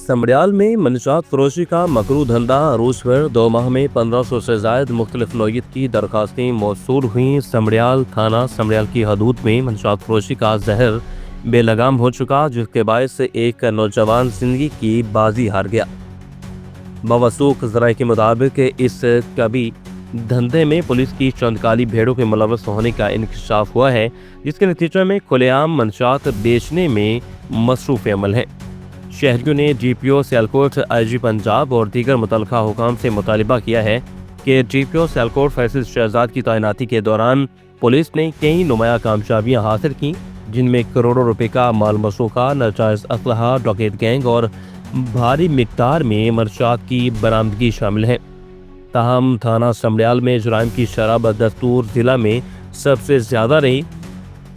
سمڑیال میں منشیات فروشی کا مکروہ دھندا عروج پر 2 ماہ میں 1500 سے زائد مختلف نوعیت کی درخواستیں موصول ہوئیں۔ سمڑیال تھانہ سمڑیال کی حدود میں منشیات فروشی کا زہر بے لگام ہو چکا، جس کے باعث ایک نوجوان زندگی کی بازی ہار گیا۔ موثوق ذرائع کے مطابق اس کبھی دھندے میں پولیس کی چند کالی بھیڑوں کے ملوث ہونے کا انکشاف ہوا ہے، جس کے نتیجے میں کھلے عام منشیات بیچنے میں مصروف عمل ہے۔ شہریوں نے ڈی پی او سیالکوٹ، آئی جی پنجاب اور دیگر متعلقہ حکام سے مطالبہ کیا ہے کہ ڈی پی او سیالکوٹ فیصل شہزاد کی تعیناتی کے دوران پولیس نے کئی نمایاں کامیابیاں حاصل کیں، جن میں کروڑوں روپے کا مال مسروقہ، ناجائز اسلحہ، ڈاکیٹ گینگ اور بھاری مقدار میں منشیات کی برآمدگی شامل ہے۔ تاہم تھانہ سمڑیال میں جرائم کی شرح بدستور ضلع میں سب سے زیادہ رہی،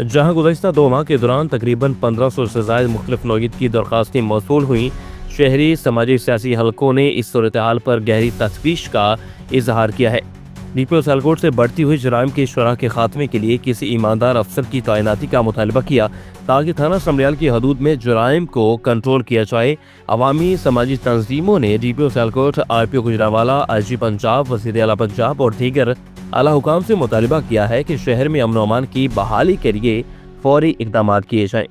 جہاں گزشتہ 2 ماہ کے دوران تقریباً 1500 سے زائد مختلف نوعیت کی درخواستیں موصول ہوئیں۔ شہری سماجی سیاسی حلقوں نے اس صورتحال پر گہری تشویش کا اظہار کیا ہے۔ ڈی پی او سیالکوٹ سے بڑھتی ہوئی جرائم کی شرح کے خاتمے کے لیے کسی ایماندار افسر کی تعیناتی کا مطالبہ کیا تاکہ تھانہ سمڑیال کی حدود میں جرائم کو کنٹرول کیا جائے۔ عوامی سماجی تنظیموں نے ڈی پی او سیالکوٹ، آر پی او گجرانوالہ، آئی جی پنجاب، وزیر اعلیٰ پنجاب اور دیگر اعلیٰ حکام سے مطالبہ کیا ہے کہ شہر میں امن و امان کی بحالی کے لیے فوری اقدامات کیے جائیں۔